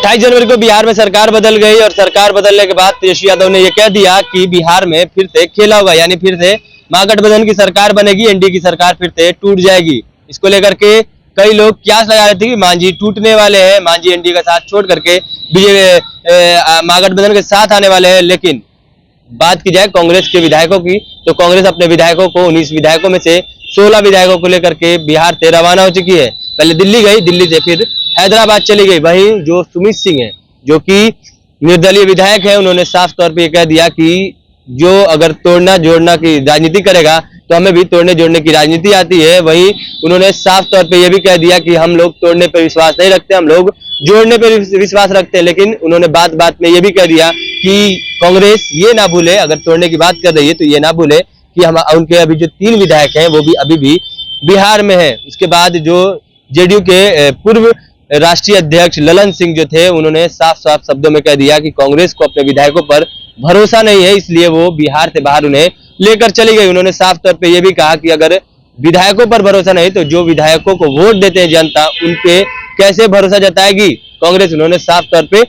28 जनवरी को बिहार में सरकार बदल गई और सरकार बदलने के बाद तेजस्वी यादव ने यह कह दिया कि बिहार में फिर से खेला होगा, यानी फिर से महागठबंधन की सरकार बनेगी, एनडीए की सरकार फिर से टूट जाएगी। इसको लेकर के कई लोग क्यास लगा रहे थे कि मांझी टूटने वाले हैं, मांझी एनडीए का साथ छोड़ करके बीजेपी महागठबंधन के साथ आने वाले हैं। लेकिन बात की जाए कांग्रेस के विधायकों की, तो कांग्रेस अपने विधायकों को 19 विधायकों में से 16 विधायकों को लेकर के बिहार से रवाना हो चुकी है। पहले दिल्ली गई, दिल्ली से फिर हैदराबाद चली गई। वहीं जो सुमित सिंह है, जो कि निर्दलीय विधायक है, उन्होंने साफ तौर पे कह दिया कि जो अगर तोड़ना जोड़ना की राजनीति करेगा तो हमें भी तोड़ने जोड़ने की राजनीति आती है। वहीं उन्होंने साफ तौर पे यह भी कह दिया कि हम लोग तोड़ने पर विश्वास नहीं रखते, हम लोग जोड़ने पर विश्वास रखते हैं। लेकिन उन्होंने बात बात में यह भी कह दिया कि कांग्रेस ये ना भूले, अगर तोड़ने की बात कर रही है तो ये ना भूले कि हम उनके अभी जो 3 विधायक हैं वो भी अभी भी बिहार में है। उसके बाद जो जेडीयू के पूर्व राष्ट्रीय अध्यक्ष ललन सिंह जो थे, उन्होंने साफ साफ शब्दों में कह दिया कि कांग्रेस को अपने विधायकों पर भरोसा नहीं है, इसलिए वो बिहार से बाहर उन्हें लेकर चली गई। उन्होंने साफ तौर पे ये भी कहा कि अगर विधायकों पर भरोसा नहीं तो जो विधायकों को वोट देते हैं जनता, उन पे कैसे भरोसा जताएगी कांग्रेस। उन्होंने साफ तौर पे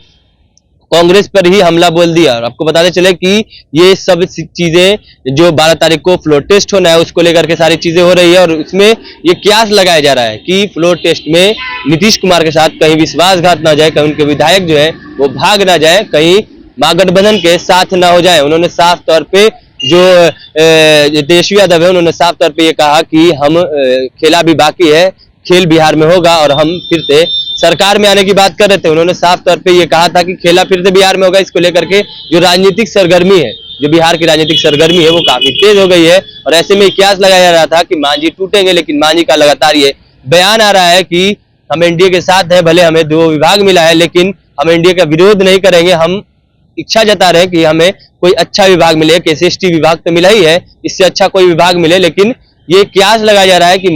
कांग्रेस पर ही हमला बोल दिया। और आपको बताते चले कि ये सब चीजें जो 12 तारीख को फ्लोर टेस्ट होना है उसको लेकर के सारी चीजें हो रही है, और उसमें ये क्यास लगाया जा रहा है कि फ्लोर टेस्ट में नीतीश कुमार के साथ कहीं विश्वासघात ना जाए, कहीं उनके विधायक जो है वो भाग ना जाए, कहीं महागठबंधन के साथ ना हो जाए। उन्होंने साफ तौर पे जो तेजस्वी यादव है, उन्होंने साफ तौर पे ये कहा कि हम खेला भी बाकी है, खेल बिहार में होगा और हम फिर से सरकार में आने की बात कर रहे थे। उन्होंने साफ तौर पे ये कहा था कि खेला फिर से बिहार में होगा। इसको लेकर के जो राजनीतिक सरगर्मी है, जो बिहार की राजनीतिक सरगर्मी है, वो काफी तेज हो गई है। और ऐसे में क्यास लगाया जा रहा था कि मांझी टूटेंगे, लेकिन मांझी का लगातार ये बयान आ रहा है कि हम एनडीए के साथ है, भले हमें 2 विभाग मिला है लेकिन हम एनडीए का विरोध नहीं करेंगे। हम इच्छा जता रहे हैं कि हमें कोई अच्छा विभाग मिले, एसएसटी विभाग तो मिला ही है, इससे अच्छा कोई विभाग मिले। लेकिन ये क्यास लगाया जा रहा है कि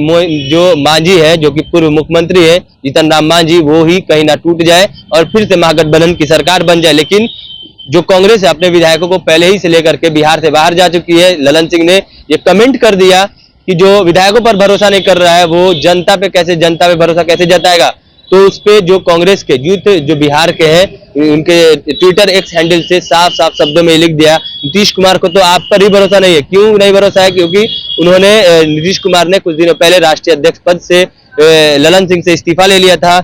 जो मांझी है, जो कि पूर्व मुख्यमंत्री है जीतन राम मांझी, वो ही कहीं ना टूट जाए और फिर से महागठबंधन की सरकार बन जाए। लेकिन जो कांग्रेस है अपने विधायकों को पहले ही से लेकर के बिहार से बाहर जा चुकी है। ललन सिंह ने ये कमेंट कर दिया कि जो विधायकों पर भरोसा नहीं कर रहा है वो जनता पे भरोसा कैसे जताएगा। तो उस पे जो कांग्रेस के यूथ जो बिहार के हैं, उनके ट्विटर एक्स हैंडल से साफ साफ शब्दों में लिख दिया, नीतीश कुमार को तो आप पर ही भरोसा नहीं है। क्यों नहीं भरोसा है? क्योंकि उन्होंने नीतीश कुमार ने कुछ दिनों पहले राष्ट्रीय अध्यक्ष पद से ललन सिंह से इस्तीफा ले लिया था।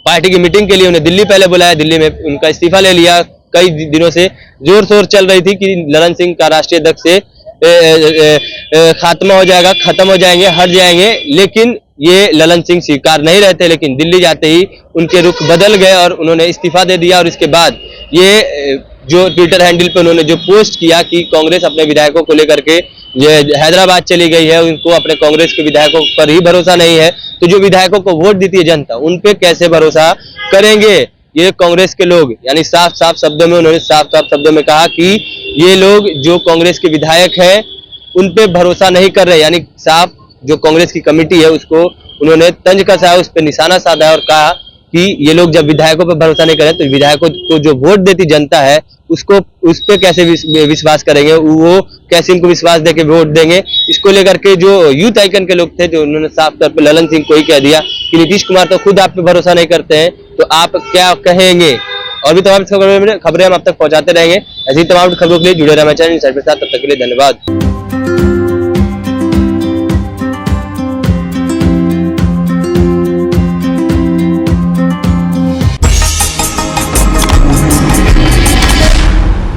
पार्टी की मीटिंग के लिए उन्हें दिल्ली पहले बुलाया, दिल्ली में उनका इस्तीफा ले लिया। कई दिनों से जोर शोर चल रही थी कि ललन सिंह का राष्ट्रीय अध्यक्ष से खात्मा हो जाएगा, खत्म हो जाएंगे, हट जाएंगे। लेकिन ये ललन सिंह स्वीकार नहीं रहते, लेकिन दिल्ली जाते ही उनके रुख बदल गए और उन्होंने इस्तीफा दे दिया। और इसके बाद ये जो ट्विटर हैंडल पे उन्होंने जो पोस्ट किया कि कांग्रेस अपने विधायकों को लेकर के हैदराबाद चली गई है, उनको अपने कांग्रेस के विधायकों पर ही भरोसा नहीं है, तो जो विधायकों को वोट देती है जनता, उन पे कैसे भरोसा करेंगे ये कांग्रेस के लोग। यानी साफ साफ शब्दों में उन्होंने साफ साफ शब्दों में कहा कि ये लोग जो कांग्रेस के विधायक हैं उन पे भरोसा नहीं कर रहे। यानी साफ जो कांग्रेस की कमेटी है उसको उन्होंने तंज कसा, उस पर निशाना साधा और कहा कि ये लोग जब विधायकों पर भरोसा नहीं करें तो विधायकों को जो वोट देती जनता है उसको उस पे कैसे विश्वास करेंगे, वो कैसे इनको विश्वास देके वोट देंगे। इसको लेकर के जो यूथ आइकन के लोग थे, जो उन्होंने साफ तौर पे ललन सिंह को ही कह दिया कि नीतीश कुमार तो खुद आप पे भरोसा नहीं करते हैं, तो आप क्या कहेंगे। और भी तमाम खबरें हम आप तक पहुंचाते रहेंगे। ऐसी तमाम खबरों के लिए जुड़े रहना चाहिए। तब तक के लिए धन्यवाद।